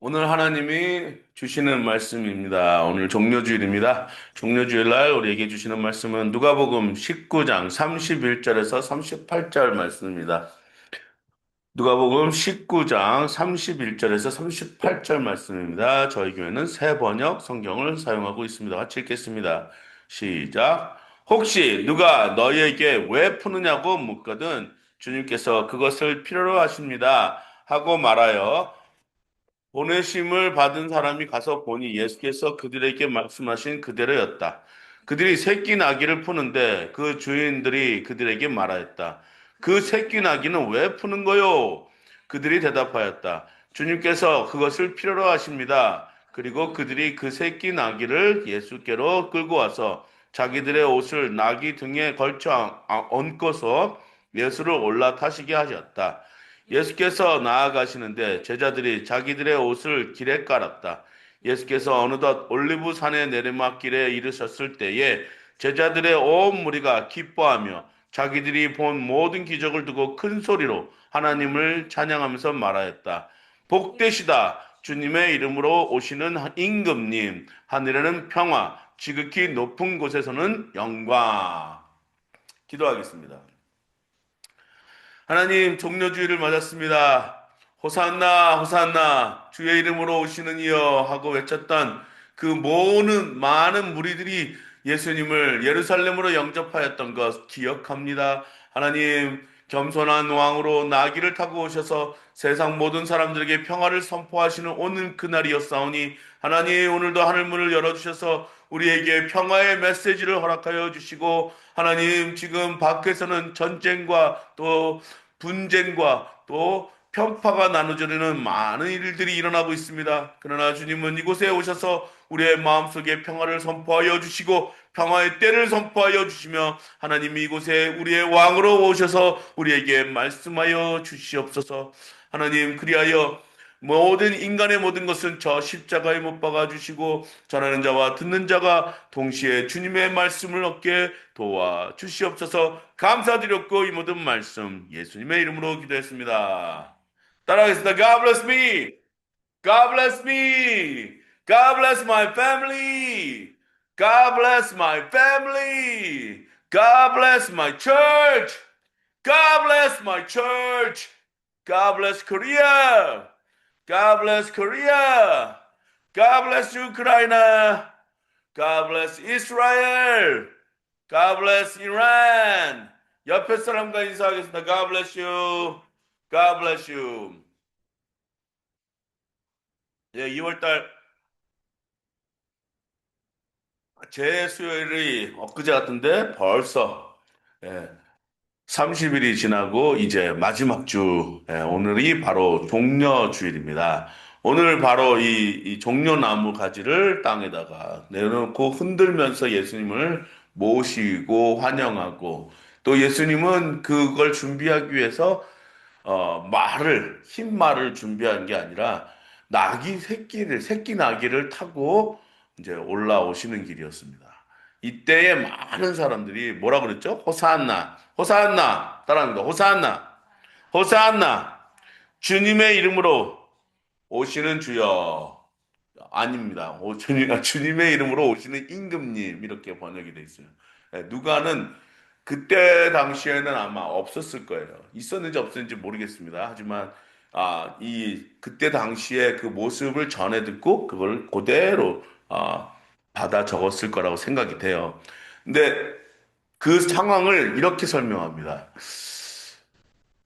오늘 하나님이 주시는 말씀입니다. 오늘 종료주일입니다. 종료주일 날 우리에게 주시는 말씀은 누가복음 19장 31절에서 38절 말씀입니다. 누가복음 19장 31절에서 38절 말씀입니다. 저희 교회는 새 번역 성경을 사용하고 있습니다. 같이 읽겠습니다. 시작. 혹시 누가 너희에게 왜 푸느냐고 묻거든 주님께서 그것을 필요로 하십니다. 하고 말하여 보내심을 받은 사람이 가서 보니 예수께서 그들에게 말씀하신 그대로였다. 그들이 새끼 나귀를 푸는데 그 주인들이 그들에게 말하였다. 그 새끼 나귀는 왜 푸는 거요? 그들이 대답하였다. 주님께서 그것을 필요로 하십니다. 그리고 그들이 그 새끼 나귀를 예수께로 끌고 와서 자기들의 옷을 나귀 등에 걸쳐 얹고서 예수를 올라타시게 하셨다. 예수께서 나아가시는데 제자들이 자기들의 옷을 길에 깔았다. 예수께서 어느덧 올리브산의 내리막길에 이르셨을 때에 제자들의 온 무리가 기뻐하며 자기들이 본 모든 기적을 두고 큰 소리로 하나님을 찬양하면서 말하였다. 복되시다. 주님의 이름으로 오시는 임금님. 하늘에는 평화, 지극히 높은 곳에서는 영광. 기도하겠습니다. 하나님, 종려주의를 맞았습니다. 호산나, 호산나, 주의 이름으로 오시는 이여 하고 외쳤던 그 모든 많은 무리들이 예수님을 예루살렘으로 영접하였던 것 기억합니다. 하나님, 겸손한 왕으로 나귀를 타고 오셔서 세상 모든 사람들에게 평화를 선포하시는 오늘 그날이었사오니 하나님 오늘도 하늘문을 열어주셔서 우리에게 평화의 메시지를 허락하여 주시고 하나님 지금 밖에서는 전쟁과 또 분쟁과 또 편파가 나눠지는 많은 일들이 일어나고 있습니다. 그러나 주님은 이곳에 오셔서 우리의 마음속에 평화를 선포하여 주시고 평화의 때를 선포하여 주시며 하나님이 이곳에 우리의 왕으로 오셔서 우리에게 말씀하여 주시옵소서. 하나님 그리하여 모든 인간의 모든 것은 저 십자가에 못 박아 주시고 전하는 자와 듣는 자가 동시에 주님의 말씀을 얻게 도와 주시옵소서. 감사드렸고 이 모든 말씀 예수님의 이름으로 기도했습니다. 따라하겠습니다. God bless me. God bless me. God bless my family. God bless my family. God bless my church. God bless my church. God bless Korea. God bless Korea. God bless Ukraine. God bless Israel. God bless Iran. 옆에 사람과 인사하겠습니다. God bless you. God bless you. 예, 2월달 제 수요일이 엊그제 같은데 벌써 예, 30일이 지나고 이제 마지막 주, 오늘이 바로 종려주일입니다. 오늘 바로 이 종려나무 가지를 땅에다가 내려놓고 흔들면서 예수님을 모시고 환영하고 또 예수님은 그걸 준비하기 위해서 흰 말을 준비한 게 아니라 새끼 나귀를 타고 이제 올라오시는 길이었습니다. 이때에 많은 사람들이 뭐라 그랬죠? 호산나, 호산나, 따라합니다. 호산나, 호산나, 주님의 이름으로 오시는 주여. 아닙니다. 주님의 이름으로 오시는 임금님 이렇게 번역이 돼 있어요. 누가는 그때 당시에는 아마 없었을 거예요. 있었는지 없었는지 모르겠습니다. 하지만 이 그때 당시에 그 모습을 전해 듣고 그걸 그대로 받아 적었을 거라고 생각이 돼요. 근데 그 상황을 이렇게 설명합니다.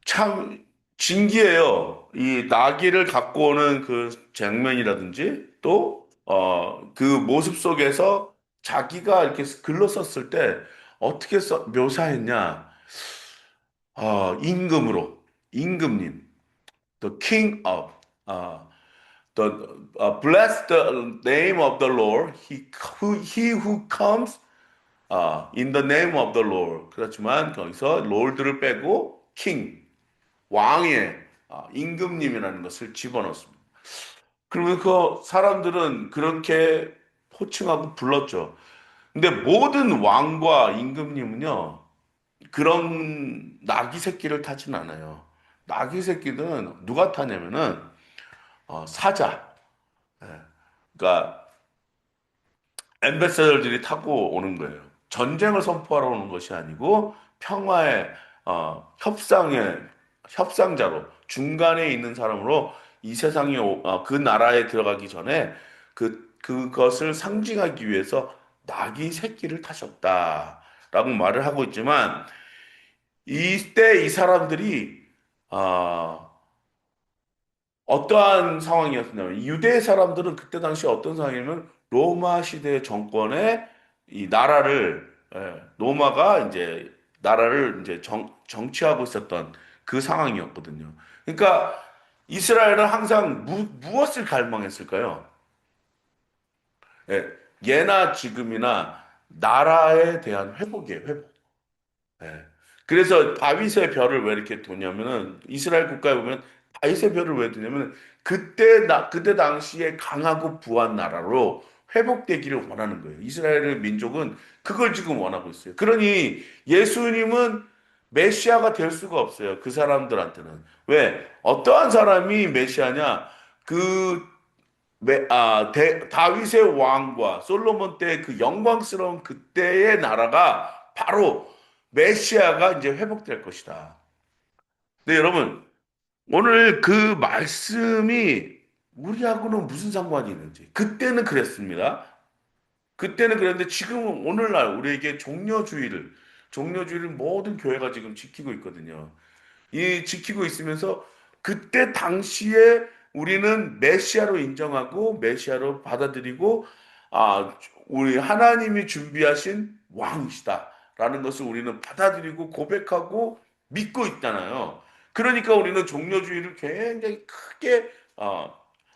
참 신기해요. 이 나귀를 갖고 오는 그 장면이라든지 또, 그 모습 속에서 자기가 이렇게 글로 썼을 때 어떻게 묘사했냐. 임금으로, 임금님, the king of, 어, the, bless the name of the Lord, he who comes in the name of the Lord. 그렇지만 거기서 롤드를 빼고 king, 왕의 임금님이라는 것을 집어넣습니다. 그러면 그 사람들은 그렇게 호칭하고 불렀죠. 근데 모든 왕과 임금님은요, 그런 나귀 새끼를 타진 않아요. 나귀 새끼는 누가 타냐면은 사자. 예. 그러니까 엠베서더들이 타고 오는 거예요. 전쟁을 선포하러 오는 것이 아니고 평화의 협상의 협상자로 중간에 있는 사람으로 이 세상에 그 나라에 들어가기 전에 그것을 상징하기 위해서 낙이 새끼를 타셨다라고 말을 하고 있지만 이때 이 사람들이 아, 어떠한 상황이었냐면 유대 사람들은 그때 당시 어떤 상황이냐면 로마 시대 정권의 이 나라를 로마가 이제 나라를 이제 정치하고 있었던 그 상황이었거든요. 그러니까 이스라엘은 항상 무엇을 갈망했을까요? 예, 예나 지금이나 나라에 대한 회복이에요, 회복. 예. 그래서 다윗의 별을 왜 이렇게 두냐면은 이스라엘 국가에 보면 다윗의 별을 왜 두냐면 그때 당시에 강하고 부한 나라로 회복되기를 원하는 거예요. 이스라엘의 민족은 그걸 지금 원하고 있어요. 그러니 예수님은 메시아가 될 수가 없어요. 그 사람들한테는. 왜? 어떠한 사람이 메시아냐? 그 다윗의 왕과 솔로몬 때 그 영광스러운 그때의 나라가 바로 메시아가 이제 회복될 것이다. 네, 여러분, 오늘 그 말씀이 우리하고는 무슨 상관이 있는지. 그때는 그랬습니다. 그때는 그랬는데 지금은 오늘날 우리에게 종려주의를 모든 교회가 지금 지키고 있거든요. 이 지키고 있으면서 그때 당시에 우리는 메시아로 인정하고 메시아로 받아들이고 아 우리 하나님이 준비하신 왕이시다라는 것을 우리는 받아들이고 고백하고 믿고 있잖아요. 그러니까 우리는 종려주의를 굉장히 크게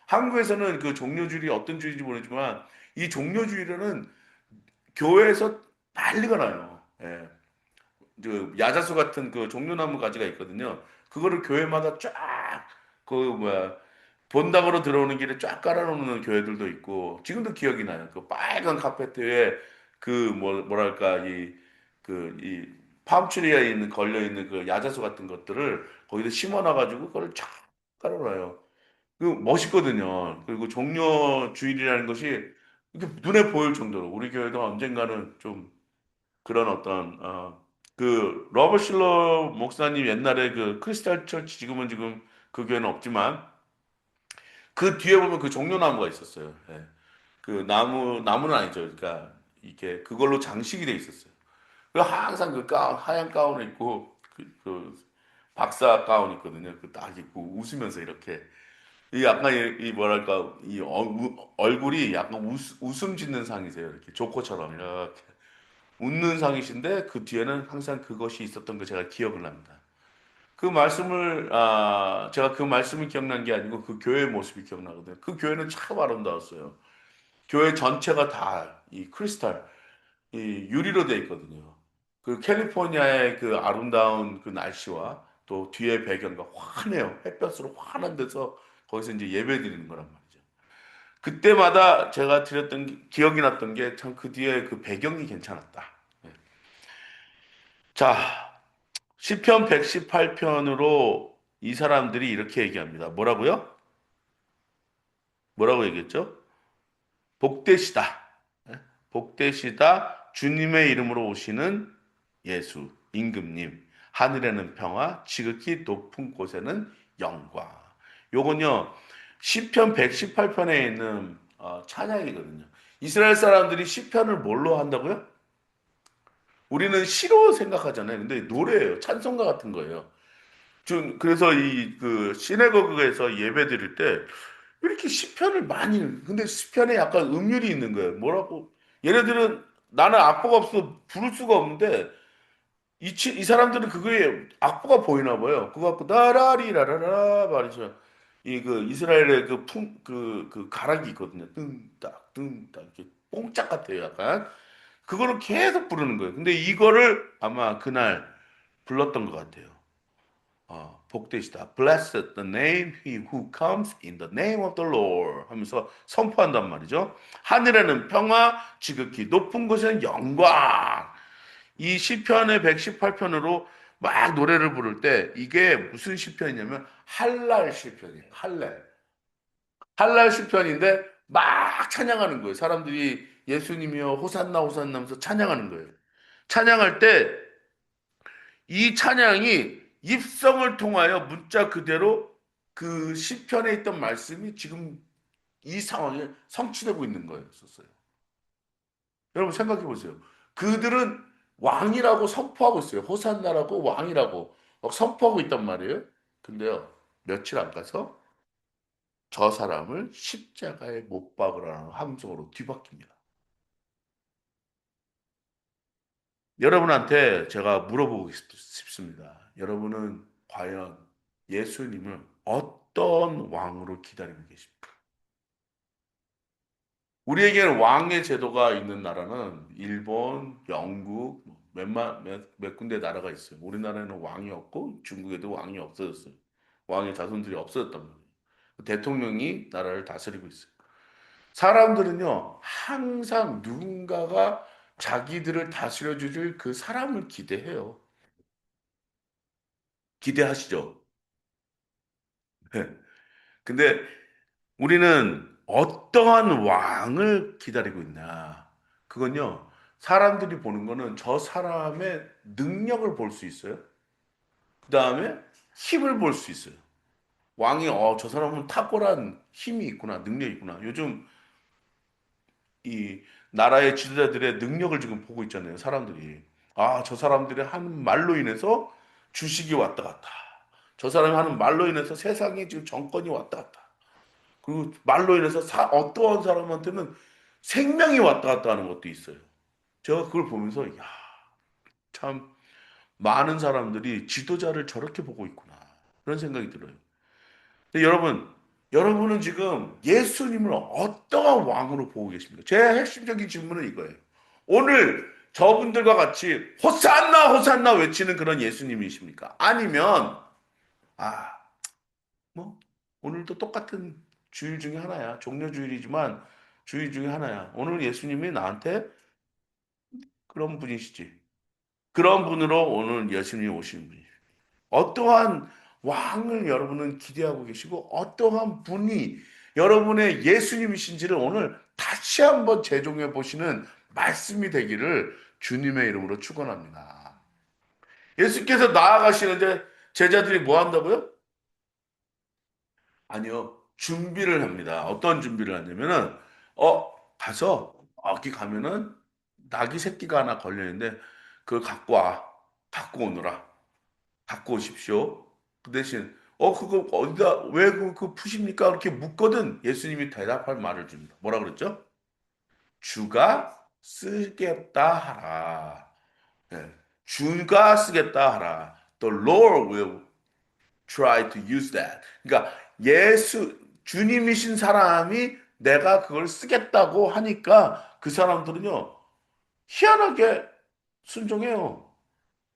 한국에서는 그 종려주의 어떤 주의인지 모르지만 이 종려주의는 교회에서 난리가 나요. 예. 그 야자수 같은 그 종려나무 가지가 있거든요. 그거를 교회마다 쫙 그 뭐야 본당으로 들어오는 길에 쫙 깔아놓는 교회들도 있고 지금도 기억이 나요. 그 빨간 카페트에 그 뭐랄까 이 팜트리에 있는 걸려 있는 그 야자수 같은 것들을 거기다 심어놔가지고 그걸 쫙 깔아놔요. 그 멋있거든요. 그리고 종려 주일이라는 것이 이렇게 눈에 보일 정도로 우리 교회도 언젠가는 좀 그런 어떤 그 러버 실러 목사님 옛날에 그 크리스탈 처치 지금 그 교회는 없지만 그 뒤에 보면 그 종려나무가 있었어요. 예. 그 나무는 아니죠. 그러니까 이게 그걸로 장식이 돼 있었어요. 그 항상 하얀 가운을 입고 그 박사 가운 있거든요. 그 딱 입고 웃으면서 이렇게 이 약간 이 뭐랄까 얼굴이 약간 웃음 짓는 상이세요. 이렇게 조커처럼 이렇게. 웃는 상이신데 그 뒤에는 항상 그것이 있었던 거 제가 기억을 납니다. 제가 그 말씀이 기억난 게 아니고 그 교회의 모습이 기억나거든요. 그 교회는 참 아름다웠어요. 교회 전체가 다 이 크리스탈, 이 유리로 되어 있거든요. 그 캘리포니아의 그 아름다운 그 날씨와 또 뒤에 배경과 환해요. 햇볕으로 환한 데서 거기서 이제 예배 드리는 거란 말이죠. 그때마다 제가 기억이 났던 게 참 그 뒤에 그 배경이 괜찮았다. 네. 자, 시편 118편으로 이 사람들이 이렇게 얘기합니다. 뭐라고요? 뭐라고 얘기했죠? 복되시다. 예? 복되시다. 주님의 이름으로 오시는 예수, 임금님. 하늘에는 평화, 지극히 높은 곳에는 영광. 요건요, 시편 118편에 있는 찬양이거든요. 이스라엘 사람들이 시편을 뭘로 한다고요? 우리는 시로 생각하잖아요. 근데 노래예요. 찬송가 같은 거예요. 그래서 이 그 시내거그에서 예배 드릴 때 왜 이렇게 시편을 많이 근데 시편에 약간 음률이 있는 거예요. 뭐라고 얘네들은 나는 악보가 없어 부를 수가 없는데 이 사람들은 그거에 악보가 보이나 봐요. 그거 갖고 나라리라라라 말이죠. 이 그 이스라엘의 그 가락이 있거든요. 뜬딱 뜬딱 이렇게 뽕짝 같아요. 약간 그거를 계속 부르는 거예요. 근데 이거를 아마 그날 불렀던 것 같아요. 복되시다. Blessed the name he who comes in the name of the Lord 하면서 선포한단 말이죠. 하늘에는 평화, 지극히 높은 곳에는 영광. 이 시편의 118편으로 막 노래를 부를 때 이게 무슨 시편이냐면 할랄 시편이에요. 할랄. 할랄 시편인데 막 찬양하는 거예요. 사람들이 예수님이여 호산나 호산나 하면서 찬양하는 거예요. 찬양할 때 이 찬양이 입성을 통하여 문자 그대로 그 시편에 있던 말씀이 지금 이 상황에 성취되고 있는 거였었어요. 여러분 생각해 보세요. 그들은 왕이라고 선포하고 있어요. 호산나라고 왕이라고 막 선포하고 있단 말이에요. 근데요, 며칠 안 가서 저 사람을 십자가에 못 박으라는 함성으로 뒤바뀝니다. 여러분한테 제가 물어보고 싶습니다. 여러분은 과연 예수님을 어떤 왕으로 기다리고 계십니까? 우리에게는 왕의 제도가 있는 나라는 일본, 영국, 몇 군데 나라가 있어요. 우리나라에는 왕이 없고 중국에도 왕이 없어졌어요. 왕의 자손들이 없어졌단 말이에요. 대통령이 나라를 다스리고 있어요. 사람들은요, 항상 누군가가 자기들을 다스려 주실 그 사람을 기대해요. 기대하시죠? 근데 우리는 어떠한 왕을 기다리고 있나? 그건요, 사람들이 보는 거는 저 사람의 능력을 볼 수 있어요. 그 다음에 힘을 볼 수 있어요. 왕이, 저 사람은 탁월한 힘이 있구나, 능력이 있구나. 요즘 이 나라의 지도자들의 능력을 지금 보고 있잖아요, 사람들이. 아, 저 사람들이 하는 말로 인해서 주식이 왔다 갔다. 저 사람이 하는 말로 인해서 세상에 지금 정권이 왔다 갔다. 그리고 말로 인해서 어떠한 사람한테는 생명이 왔다 갔다 하는 것도 있어요. 제가 그걸 보면서, 야, 참, 많은 사람들이 지도자를 저렇게 보고 있구나. 그런 생각이 들어요. 근데 여러분은 지금 예수님을 어떠한 왕으로 보고 계십니까? 제 핵심적인 질문은 이거예요. 오늘 저분들과 같이 호산나, 호산나 외치는 그런 예수님이십니까? 아니면, 아, 뭐, 오늘도 똑같은 주일 중에 하나야. 종려주일이지만 주일 중에 하나야. 오늘 예수님이 나한테 그런 분이시지. 그런 분으로 오늘 예수님이 오시는 분이에요. 어떠한 왕을 여러분은 기대하고 계시고 어떠한 분이 여러분의 예수님이신지를 오늘 다시 한번 재종해 보시는 말씀이 되기를 주님의 이름으로 축원합니다. 예수께서 나아가시는데 제자들이 뭐 한다고요? 아니요. 준비를 합니다. 어떤 준비를 하냐면은, 가서, 거기 가면은, 낙이 새끼가 하나 걸려있는데, 그걸 갖고 와. 갖고 오너라. 갖고 오십시오. 그 대신, 그거 어디다, 왜 그거 푸십니까? 이렇게 묻거든. 예수님이 대답할 말을 줍니다. 뭐라 그랬죠? 주가 쓰겠다 하라. 예. 주가 쓰겠다 하라. The Lord will try to use that. 그러니까 주님이신 사람이 내가 그걸 쓰겠다고 하니까 그 사람들은요, 희한하게 순종해요.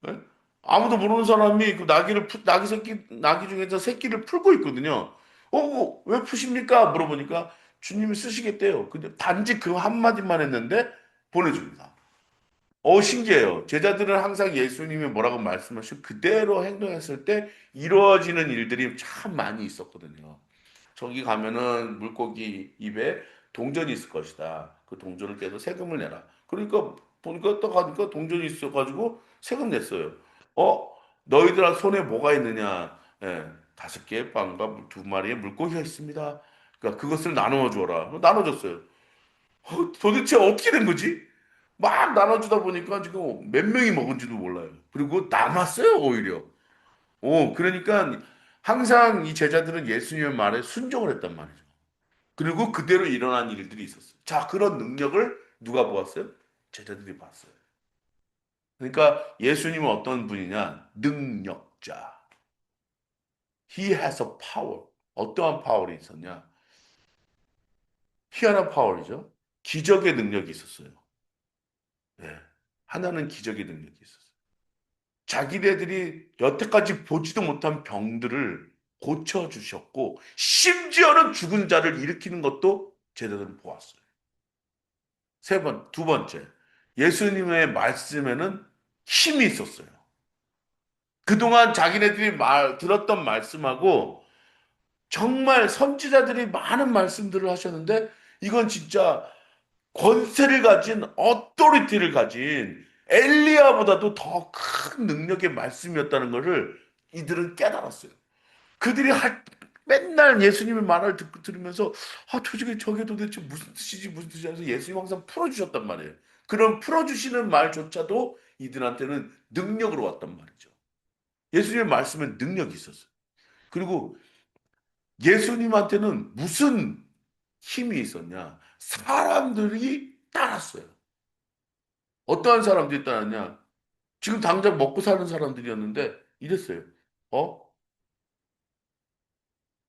예? 아무도 모르는 사람이 그 나귀 중에서 새끼를 풀고 있거든요. 왜 푸십니까? 물어보니까 주님이 쓰시겠대요. 근데 단지 그 한마디만 했는데 보내줍니다. 신기해요. 제자들은 항상 예수님이 뭐라고 말씀하시고 그대로 행동했을 때 이루어지는 일들이 참 많이 있었거든요. 저기 가면은 물고기 입에 동전이 있을 것이다. 그 동전을 깨서 세금을 내라. 그러니까 보니까 또 가니까 동전이 있어가지고 세금 냈어요. 어? 너희들 손에 뭐가 있느냐? 예, 5개의 빵과 2마리의 물고기가 있습니다. 그러니까 그것을 나누어 줘라. 나눠줬어요. 도대체 어떻게 된 거지? 막 나눠주다 보니까 지금 몇 명이 먹은지도 몰라요. 그리고 남았어요, 오히려. 그러니까 항상 이 제자들은 예수님의 말에 순종을 했단 말이죠. 그리고 그대로 일어난 일들이 있었어요. 자, 그런 능력을 누가 보았어요? 제자들이 봤어요. 그러니까 예수님은 어떤 분이냐? 능력자. He has a power. 어떠한 파워가 있었냐? 희한한 파워이죠. 기적의 능력이 있었어요. 네. 하나는 기적의 능력이 있었어요. 자기네들이 여태까지 보지도 못한 병들을 고쳐주셨고, 심지어는 죽은 자를 일으키는 것도 제자들은 보았어요. 두 번째, 예수님의 말씀에는 힘이 있었어요. 그동안 자기네들이 들었던 말씀하고 정말 선지자들이 많은 말씀들을 하셨는데 이건 진짜 권세를 가진 어토리티를 가진 엘리야보다도 더 큰 능력의 말씀이었다는 것을 이들은 깨달았어요. 그들이 맨날 예수님의 말을 들으면서 저게 도대체 무슨 뜻이지 무슨 뜻이지 해서 예수님 항상 풀어주셨단 말이에요. 그런 풀어주시는 말조차도 이들한테는 능력으로 왔단 말이죠. 예수님의 말씀에 능력이 있었어요. 그리고 예수님한테는 무슨 힘이 있었냐? 사람들이 따랐어요. 어떠한 사람들이 따랐냐? 지금 당장 먹고 사는 사람들이었는데 이랬어요. 어?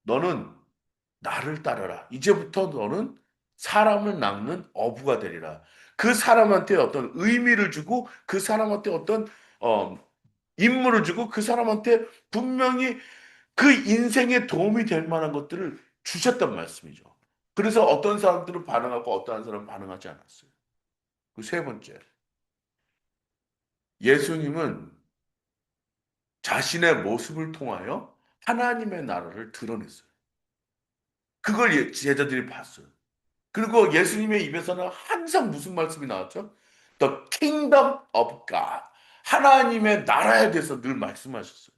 너는 나를 따르라. 이제부터 너는 사람을 낚는 어부가 되리라. 그 사람한테 어떤 의미를 주고 그 사람한테 어떤 어, 임무를 주고 그 사람한테 분명히 그 인생에 도움이 될 만한 것들을 주셨단 말씀이죠. 그래서 어떤 사람들은 반응하고 어떠한 사람은 반응하지 않았어요. 그 세 번째, 예수님은 자신의 모습을 통하여 하나님의 나라를 드러냈어요. 그걸 제자들이 봤어요. 그리고 예수님의 입에서는 항상 무슨 말씀이 나왔죠? The Kingdom of God. 하나님의 나라에 대해서 늘 말씀하셨어요.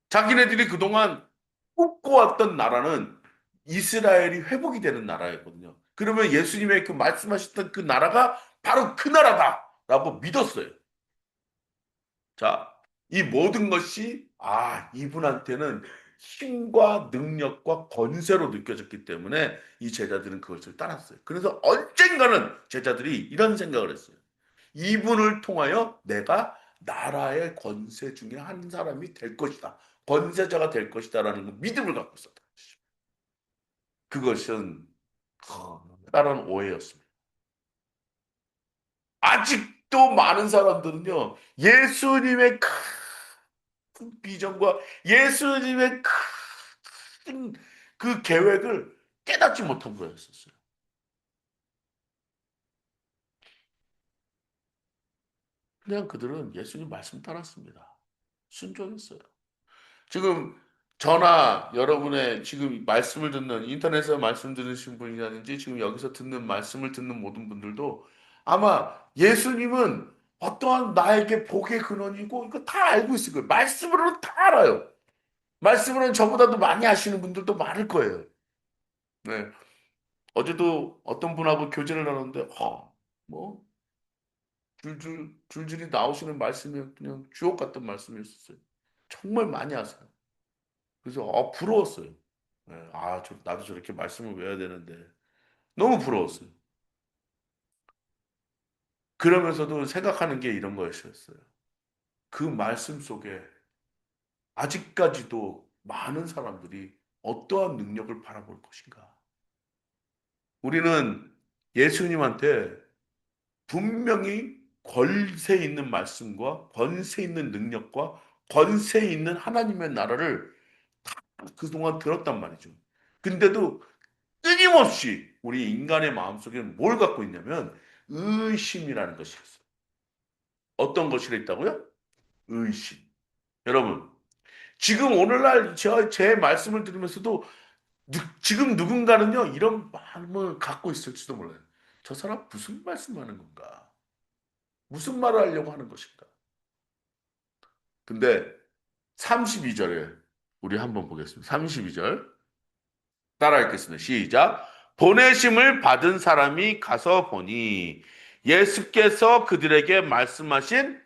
자기네들이 그동안 꿈꿔왔던 나라는 이스라엘이 회복이 되는 나라였거든요. 그러면 예수님의 그 말씀하셨던 그 나라가 바로 그 나라다라고 믿었어요. 자, 이 모든 것이 이분한테는 힘과 능력과 권세로 느껴졌기 때문에 이 제자들은 그것을 따랐어요. 그래서 언젠가는 제자들이 이런 생각을 했어요. 이분을 통하여 내가 나라의 권세 중에 한 사람이 될 것이다. 권세자가 될 것이다라는 그 믿음을 갖고 있었다. 그것은 다른 오해였습니다. 아직도 많은 사람들은요, 예수님의 큰 비전과 예수님의 큰 그 계획을 깨닫지 못한 거였었어요. 그냥 그들은 예수님 말씀 따랐습니다. 순종했어요. 지금 저나 여러분의 지금 말씀을 듣는 인터넷에서 말씀 들으신 분이라든지 지금 여기서 듣는 말씀을 듣는 모든 분들도 아마 예수님은 어떠한 나에게 복의 근원이고 이거 다 알고 있을 거예요. 말씀으로는 다 알아요. 말씀으로는 저보다도 많이 아시는 분들도 많을 거예요. 네. 어제도 어떤 분하고 교제를 나눴는데, 뭐, 줄줄이 나오시는 말씀이 그냥 주옥 같은 말씀이었어요. 정말 많이 하세요. 그래서, 부러웠어요. 네, 나도 저렇게 말씀을 외워야 되는데. 너무 부러웠어요. 그러면서도 생각하는 게 이런 거였어요. 그 말씀 속에 아직까지도 많은 사람들이 어떠한 능력을 바라볼 것인가. 우리는 예수님한테 분명히 권세 있는 말씀과 권세 있는 능력과 권세 있는 하나님의 나라를 그동안 들었단 말이죠. 근데도 끊임없이 우리 인간의 마음속에는 뭘 갖고 있냐면 의심이라는 것이 있어요. 어떤 것이 있다고요? 의심. 여러분, 지금 오늘날 제 말씀을 들으면서도 지금 누군가는요, 이런 마음을 갖고 있을지도 몰라요. 저 사람 무슨 말씀하는 건가? 무슨 말을 하려고 하는 것인가? 근데 32절에 우리 한번 보겠습니다. 32절 따라 읽겠습니다. 시작. 보내심을 받은 사람이 가서 보니 예수께서 그들에게 말씀하신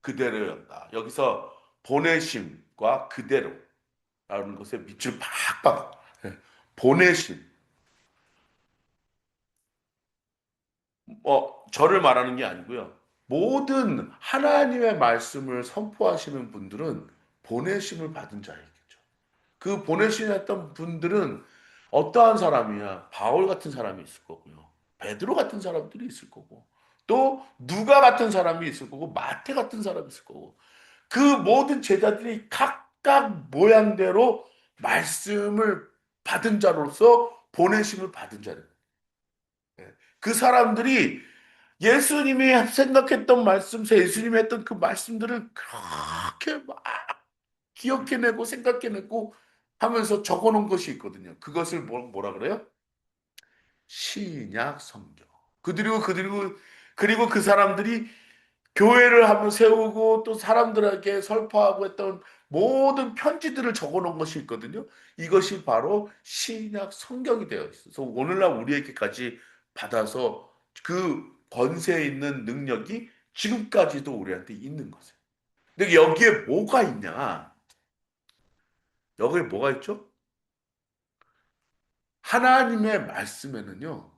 그대로였다. 여기서 보내심과 그대로라는 것에 밑줄 팍팍 보내심. 저를 말하는 게 아니고요. 모든 하나님의 말씀을 선포하시는 분들은 보내심을 받은 자이겠죠. 그 보내시했던 분들은 어떠한 사람이야? 바울 같은 사람이 있을 거고요. 베드로 같은 사람들이 있을 거고. 또 누가 같은 사람이 있을 거고 마태 같은 사람이 있을 거고. 그 모든 제자들이 각각 모양대로 말씀을 받은 자로서 보내심을 받은 자들. 그 사람들이 예수님이 생각했던 말씀, 예수님이 했던 그 말씀들을 그렇게 막 기억해내고 생각해내고 하면서 적어놓은 것이 있거든요. 그것을 뭐라 그래요? 신약 성경. 그리고 그 사람들이 교회를 한번 세우고 또 사람들에게 설파하고 했던 모든 편지들을 적어 놓은 것이 있거든요. 이것이 바로 신약 성경이 되어 있어요. 그래서 오늘날 우리에게까지 받아서 그 권세 있는 능력이 지금까지도 우리한테 있는 거죠. 근데 여기에 뭐가 있냐? 여기에 뭐가 있죠? 하나님의 말씀에는요,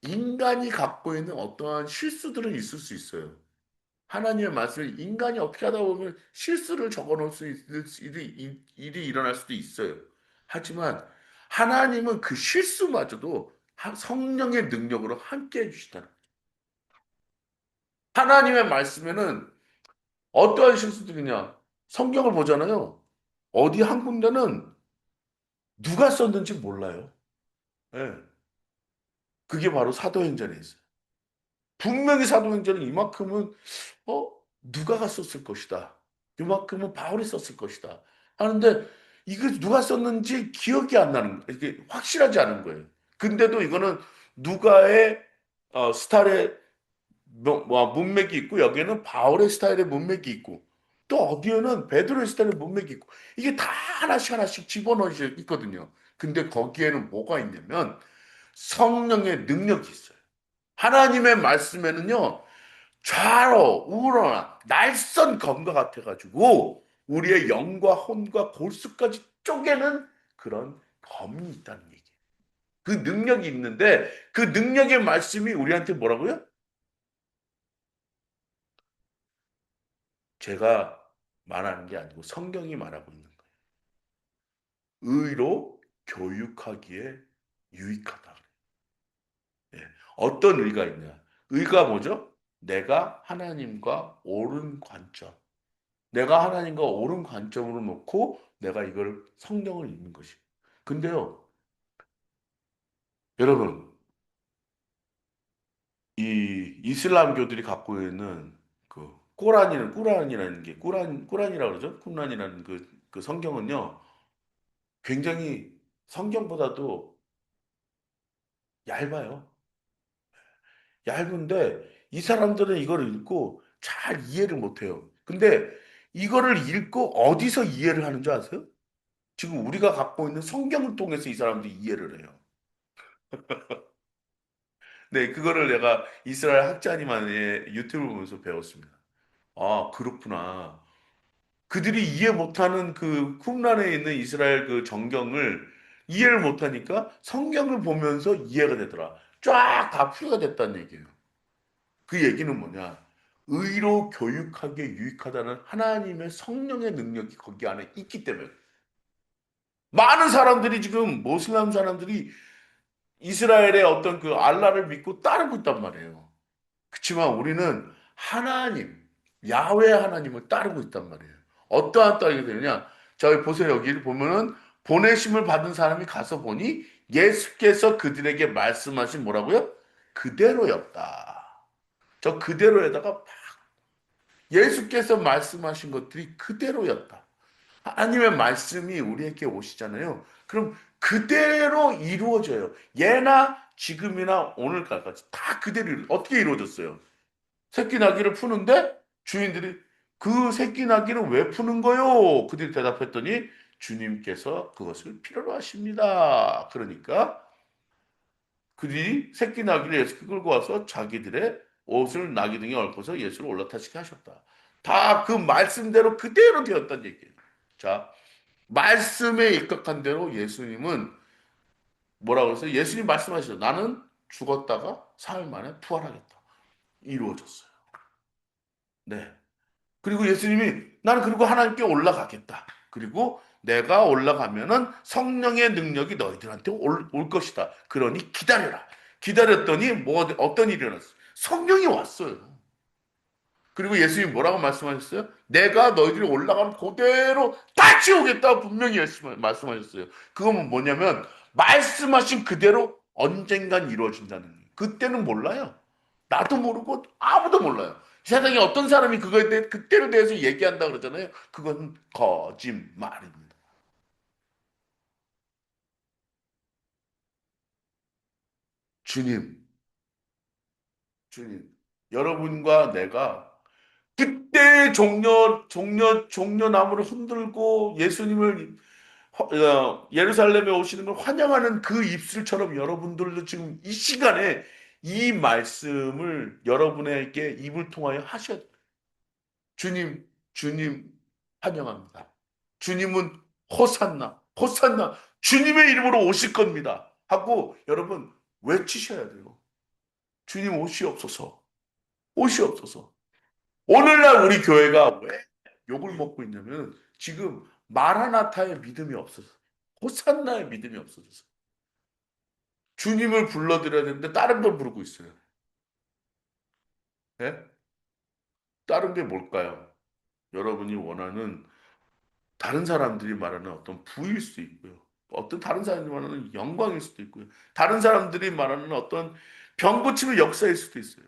인간이 갖고 있는 어떠한 실수들은 있을 수 있어요. 하나님의 말씀을 인간이 어떻게 하다 보면 실수를 적어 놓을 수 있는 일이 일어날 수도 있어요. 하지만 하나님은 그 실수마저도 성령의 능력으로 함께 해주시다. 하나님의 말씀에는 어떠한 실수들이냐? 성경을 보잖아요. 어디 한 군데는 누가 썼는지 몰라요. 예. 그게 바로 사도행전에 있어요. 분명히 사도행전은 이만큼은 누가가 썼을 것이다. 이만큼은 바울이 썼을 것이다. 하는데 이게 누가 썼는지 기억이 안 나는 이게 확실하지 않은 거예요. 근데도 이거는 누가의 스타일의 문맥이 있고 여기에는 바울의 스타일의 문맥이 있고 또 어디에는 베드로의 스타일의 문맥이 있고 이게 다 하나씩 하나씩 집어넣어 있거든요. 근데 거기에는 뭐가 있냐면 성령의 능력이 있어요. 하나님의 말씀에는요, 좌로 우러나 날선 검과 같아가지고 우리의 영과 혼과 골수까지 쪼개는 그런 검이 있다는 얘기예요. 그 능력이 있는데 그 능력의 말씀이 우리한테 뭐라고요? 제가 말하는 게 아니고 성경이 말하고 있는 거예요. 의로 교육하기에 유익하다. 예. 어떤 의가 있냐? 의가 뭐죠? 내가 하나님과 옳은 관점. 내가 하나님과 옳은 관점으로 놓고 내가 이걸 성경을 읽는 것이. 근데요, 여러분, 이 이슬람교들이 갖고 있는 그 꾸란이라는 게 꾸란이라고 그러죠? 쿰란이라는 그 성경은요, 굉장히 성경보다도 얇아요. 얇은데 이 사람들은 이걸 읽고 잘 이해를 못해요. 근데 이거를 읽고 어디서 이해를 하는 줄 아세요? 지금 우리가 갖고 있는 성경을 통해서 이 사람들이 이해를 해요. 네, 그거를 내가 이스라엘 학자님의 유튜브를 보면서 배웠습니다. 아, 그렇구나. 그들이 이해 못하는 그 쿰란에 있는 이스라엘 그 정경을 이해를 못하니까 성경을 보면서 이해가 되더라. 쫙 다 풀이가 됐다는 얘기예요. 그 얘기는 뭐냐? 의로 교육하기에 유익하다는 하나님의 성령의 능력이 거기 안에 있기 때문에 많은 사람들이 지금 모슬람 사람들이 이스라엘의 어떤 그 알라를 믿고 따르고 있단 말이에요. 그렇지만 우리는 하나님, 야훼 하나님을 따르고 있단 말이에요. 어떠한 따르게 되느냐? 저기 보세요. 여기를 보면은 보내심을 받은 사람이 가서 보니 예수께서 그들에게 말씀하신 뭐라고요? 그대로였다. 저 그대로에다가 예수께서 말씀하신 것들이 그대로였다. 하나님의 말씀이 우리에게 오시잖아요. 그럼 그대로 이루어져요. 예나 지금이나 오늘까지 다 그대로 어떻게 이루어졌어요? 새끼 나귀를 푸는데 주인들이 그 새끼 나귀를 왜 푸는 거요? 그들이 대답했더니 주님께서 그것을 필요로 하십니다. 그러니까 그들이 새끼 나귀를 예수께 끌고 와서 자기들의 옷을 나귀 등에 얽어서 예수를 올라타시게 하셨다. 다 그 말씀대로 그대로 되었다는 얘기예요. 자, 말씀에 입각한 대로 예수님은 뭐라고 했어요? 예수님 말씀하시죠. 나는 죽었다가 사흘 만에 부활하겠다. 이루어졌어요. 네. 그리고 예수님이 나는 그리고 하나님께 올라가겠다. 그리고 내가 올라가면은 성령의 능력이 너희들한테 올 것이다. 그러니 기다려라. 기다렸더니 어떤 일이 일어났어요? 성령이 왔어요. 그리고 예수님이 뭐라고 말씀하셨어요? 내가 너희들이 올라가면 그대로 다 지우겠다 분명히 말씀하셨어요. 그건 뭐냐면 말씀하신 그대로 언젠간 이루어진다는 거예요. 그때는 몰라요. 나도 모르고 아무도 몰라요. 세상에 어떤 사람이 그거에 대해 그때로 대해서 얘기한다 그러잖아요. 그건 거짓말입니다. 주님, 주님, 여러분과 내가 그때 종려나무를 흔들고 예수님을 예루살렘에 오시는 걸 환영하는 그 입술처럼 여러분들도 지금 이 시간에 이 말씀을 여러분에게 입을 통하여 하셔야 돼요. 주님, 주님 환영합니다. 주님은 호산나, 호산나, 주님의 이름으로 오실 겁니다. 하고 여러분 외치셔야 돼요. 주님 오시옵소서, 오시옵소서. 오늘날 우리 교회가 왜 욕을 먹고 있냐면 지금 마라나타의 믿음이 없어서 호산나의 믿음이 없어져서 주님을 불러드려야 되는데 다른 걸 부르고 있어요. 예? 다른 게 뭘까요? 여러분이 원하는 다른 사람들이 말하는 어떤 부일 수도 있고요. 어떤 다른 사람들이 말하는 영광일 수도 있고요. 다른 사람들이 말하는 어떤 병 고침의 역사일 수도 있어요.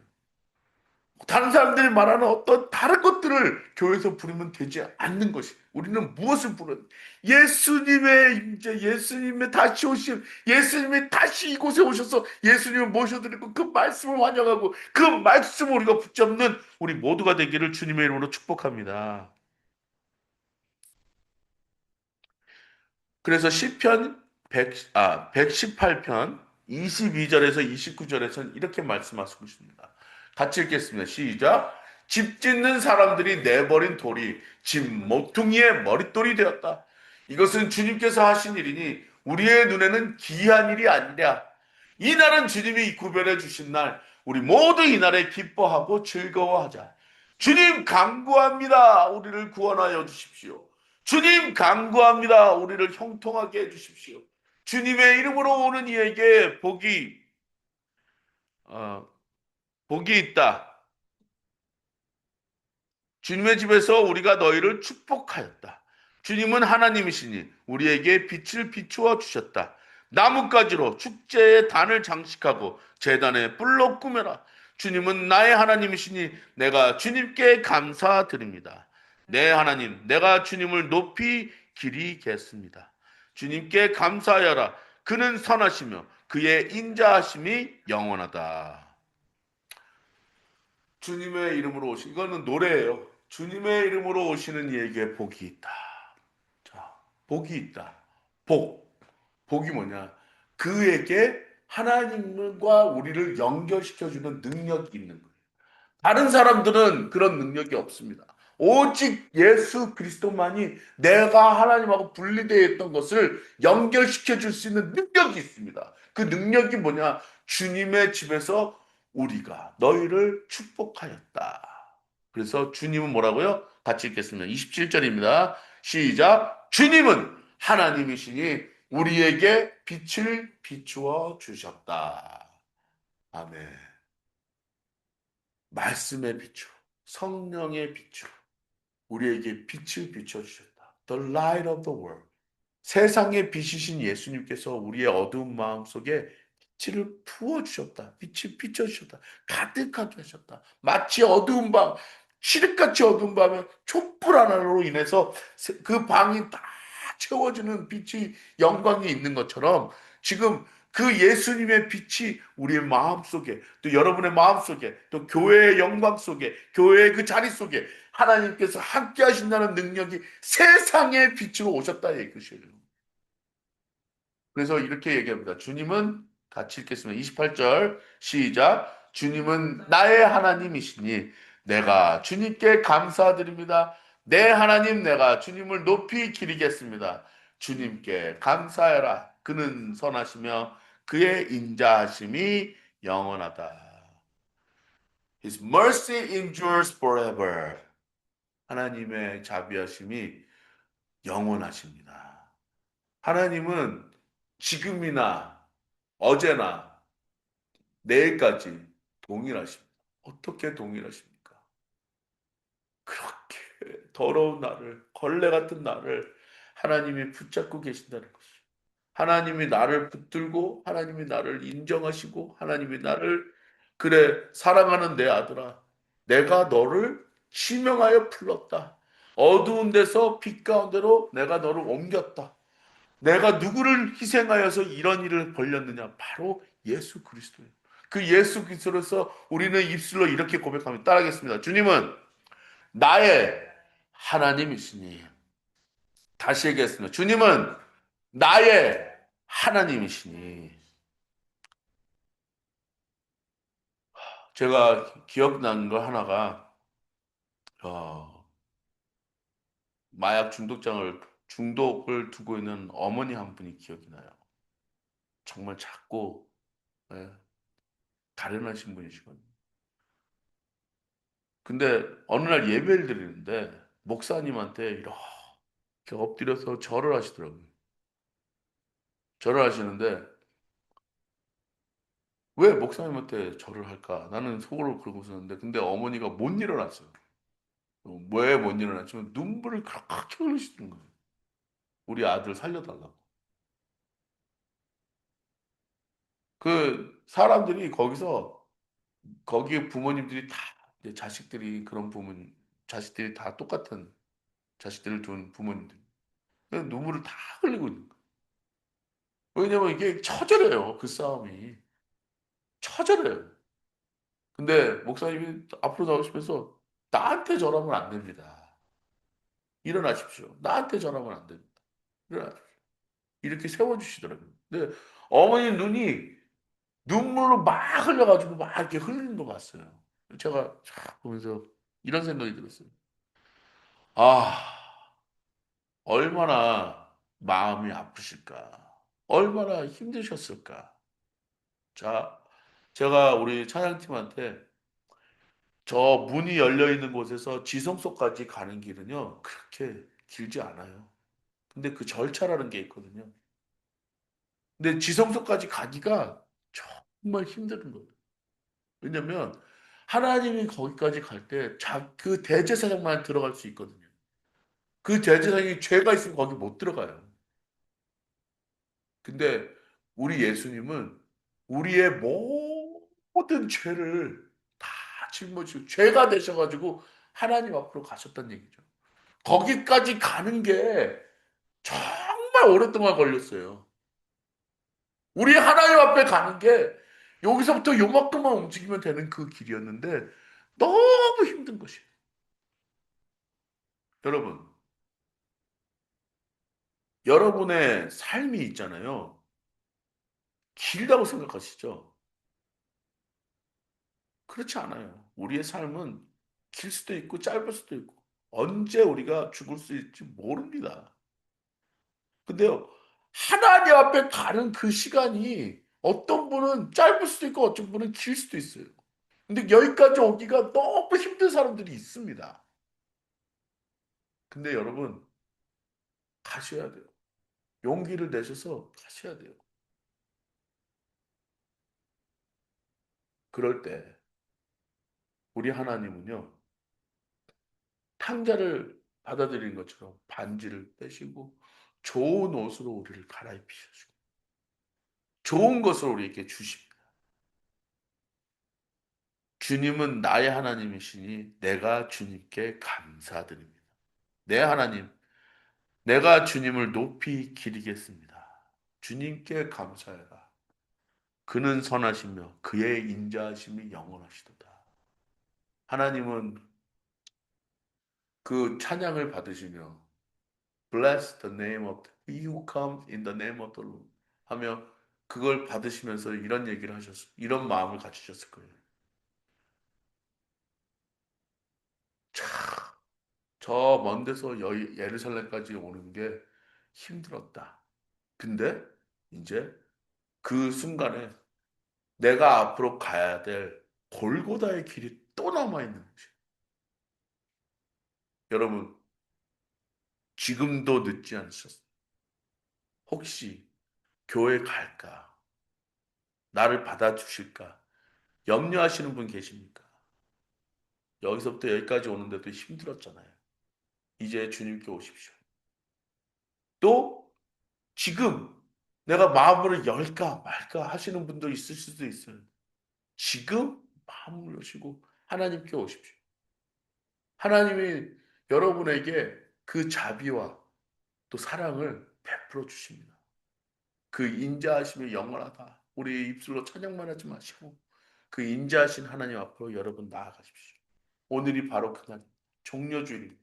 다른 사람들이 말하는 어떤 다른 것들을 교회에서 부르면 되지 않는 것이. 우리는 무엇을 부르는? 예수님의 임재, 예수님의 다시 오심, 예수님이 다시 이곳에 오셔서 예수님을 모셔드리고 그 말씀을 환영하고 그 말씀을 우리가 붙잡는 우리 모두가 되기를 주님의 이름으로 축복합니다. 그래서 시편 118편 22절에서 29절에서는 이렇게 말씀하시고 있습니다. 같이 읽겠습니다. 시작. 집 짓는 사람들이 내버린 돌이 집 모퉁이의 머릿돌이 되었다. 이것은 주님께서 하신 일이니 우리의 눈에는 기이한 일이 아니랴. 이 날은 주님이 구별해 주신 날, 우리 모두 이 날에 기뻐하고 즐거워하자. 주님 간구합니다. 우리를 구원하여 주십시오. 주님 간구합니다. 우리를 형통하게 해주십시오. 주님의 이름으로 오는 이에게 어, 복이 있다. 주님의 집에서 우리가 너희를 축복하였다. 주님은 하나님이시니 우리에게 빛을 비추어 주셨다. 나뭇가지로 축제의 단을 장식하고 제단에 뿔로 꾸며라. 주님은 나의 하나님이시니 내가 주님께 감사드립니다. 내 하나님, 내가 주님을 높이 기리겠습니다. 주님께 감사하여라. 그는 선하시며 그의 인자하심이 영원하다. 주님의 이름으로 오시, 이거는 노래예요. 주님의 이름으로 오시는 이에게 복이 있다. 자, 복이 있다. 복이 뭐냐? 그에게 하나님과 우리를 연결시켜주는 능력이 있는 거예요. 다른 사람들은 그런 능력이 없습니다. 오직 예수 그리스도만이 내가 하나님하고 분리되어 있던 것을 연결시켜 줄 수 있는 능력이 있습니다. 그 능력이 뭐냐? 주님의 집에서 우리가 너희를 축복하였다. 그래서 주님은 뭐라고요? 같이 읽겠습니다. 27절입니다. 시작. 주님은 하나님이시니 우리에게 빛을 비추어 주셨다. 아멘. 말씀의 빛으로, 성령의 빛으로 우리에게 빛을 비춰주셨다. The light of the world. 세상의 빛이신 예수님께서 우리의 어두운 마음 속에 빛을 부어주셨다. 빛을 비춰주셨다. 가득하게 하셨다. 마치 어두운 밤, 칠흑같이 어두운 밤에 촛불 하나로 인해서 그 방이 다 채워지는 빛이 영광이 있는 것처럼 지금 그 예수님의 빛이 우리의 마음 속에 또 여러분의 마음 속에 또 교회의 영광 속에 교회의 그 자리 속에 하나님께서 함께 하신다는 능력이 세상의 빛으로 오셨다 이것이에요. 그래서 이렇게 얘기합니다. 주님은 같이 읽겠습니다. 28절 시작. 주님은 나의 하나님이시니 내가 주님께 감사드립니다. 내 하나님 내가 주님을 높이 기리겠습니다. 주님께 감사해라. 그는 선하시며 그의 인자하심이 영원하다. His mercy endures forever. 하나님의 자비하심이 영원하십니다. 하나님은 지금이나 어제나 내일까지 동일하십니다. 어떻게 동일하십니까? 그렇게 더러운 나를, 걸레 같은 나를 하나님이 붙잡고 계신다는 것이죠. 하나님이 나를 붙들고, 하나님이 나를 인정하시고, 하나님이 나를, 그래, 사랑하는 내 아들아, 내가 너를 지명하여 불렀다. 어두운 데서 빛 가운데로 내가 너를 옮겼다. 내가 누구를 희생하여서 이런 일을 벌였느냐? 바로 예수 그리스도예요. 그 예수 그리스도로서 우리는 입술로 이렇게 고백합니다. 따라하겠습니다. 주님은 나의 하나님이시니. 다시 얘기했습니다. 주님은 나의 하나님이시니. 제가 기억나는 거 하나가, 어, 마약 중독을 두고 있는 어머니 한 분이 기억이 나요. 정말 작고, 예, 가련하신 분이시거든요. 근데 어느 날 예배를 드리는데, 목사님한테 이렇게 엎드려서 절을 하시더라고요. 절을 하시는데, 왜 목사님한테 절을 할까? 나는 속으로 그러고 있었는데, 근데 어머니가 못 일어났어요. 왜 못 일어났지만 눈물을 그렇게 흘리시는 거예요. 우리 아들 살려달라고. 그 사람들이 거기서, 거기 부모님들이 다, 이제 자식들이 그런 부모님, 자식들이 다 똑같은 자식들을 둔 부모님들. 그냥 눈물을 다 흘리고 있는 거예요. 왜냐면 이게 처절해요. 그 싸움이. 처절해요. 근데 목사님이 앞으로 나오시면서 나한테 절하면 안 됩니다. 일어나십시오. 나한테 절하면 안 됩니다. 일어나십시오. 이렇게 세워주시더라고요. 근데 어머니 눈이 눈물로 막 흘려가지고 막 이렇게 흘리는 거 봤어요. 제가 쫙 보면서 이런 생각이 들었어요. 아, 얼마나 마음이 아프실까. 얼마나 힘드셨을까. 자, 제가 우리 찬양팀한테 저 문이 열려 있는 곳에서 지성소까지 가는 길은요, 그렇게 길지 않아요. 근데 그 절차라는 게 있거든요. 근데 지성소까지 가기가 정말 힘든 거예요. 왜냐면 하나님이 거기까지 갈 때 그 대제사장만 들어갈 수 있거든요. 그 대제사장이 죄가 있으면 거기 못 들어가요. 근데 우리 예수님은 우리의 모든 죄를 다 짊어지고 죄가 되셔가지고 하나님 앞으로 가셨다는 얘기죠. 거기까지 가는 게 정말 오랫동안 걸렸어요. 우리 하나님 앞에 가는 게 여기서부터 요만큼만 움직이면 되는 그 길이었는데 너무 힘든 것이에요. 여러분, 여러분의 삶이 있잖아요. 길다고 생각하시죠? 그렇지 않아요. 우리의 삶은 길 수도 있고 짧을 수도 있고 언제 우리가 죽을 수 있을지 모릅니다. 근데요, 하나님 앞에 가는 그 시간이 어떤 분은 짧을 수도 있고 어떤 분은 길 수도 있어요. 근데 여기까지 오기가 너무 힘든 사람들이 있습니다. 근데 여러분, 가셔야 돼요. 용기를 내셔서 가셔야 돼요. 그럴 때 우리 하나님은요, 탕자를 받아들이는 것처럼 반지를 떼시고 좋은 옷으로 우리를 갈아입히시고 좋은 것을 우리에게 주십니다. 주님은 나의 하나님이시니 내가 주님께 감사드립니다. 내 하나님, 내가 주님을 높이 기리겠습니다. 주님께 감사해라. 그는 선하시며 그의 인자하심이 영원하시도다. 하나님은 그 찬양을 받으시며 Bless the name of he who comes in the name of the Lord 하며 그걸 받으시면서 이런 얘기를 하셨어요. 이런 마음을 가지셨을 거예요. 참, 저 먼 데서 예루살렘까지 오는 게 힘들었다. 근데 이제 그 순간에 내가 앞으로 가야 될 골고다의 길이 또 남아 있는 거죠. 여러분, 지금도 늦지 않으셨어요. 혹시 교회 갈까? 나를 받아주실까? 염려하시는 분 계십니까? 여기서부터 여기까지 오는데도 힘들었잖아요. 이제 주님께 오십시오. 또 지금 내가 마음을 열까 말까 하시는 분도 있을 수도 있어요. 지금 마음을 여시고 하나님께 오십시오. 하나님이 여러분에게 그 자비와 또 사랑을 베풀어 주십니다. 그 인자하심이 영원하다. 우리 입술로 찬양만 하지 마시고 그 인자하신 하나님 앞으로 여러분 나아가십시오. 오늘이 바로 그날 종려주일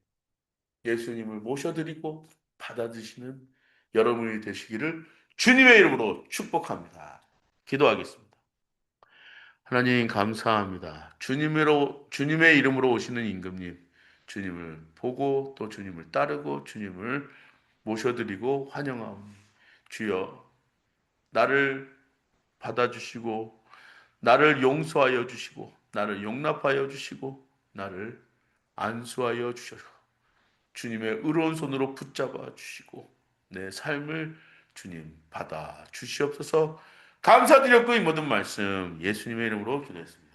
예수님을 모셔드리고 받아드시는 여러분이 되시기를 주님의 이름으로 축복합니다. 기도하겠습니다. 하나님 감사합니다. 주님의 이름으로 오시는 임금님, 주님을 보고 또 주님을 따르고 주님을 모셔드리고 환영하오니 주여 나를 받아주시고 나를 용서하여 주시고 나를 용납하여 주시고 나를 안수하여 주셔서 주님의 의로운 손으로 붙잡아 주시고 내 삶을 주님 받아 주시옵소서. 감사드렸고 이 모든 말씀 예수님의 이름으로 기도했습니다.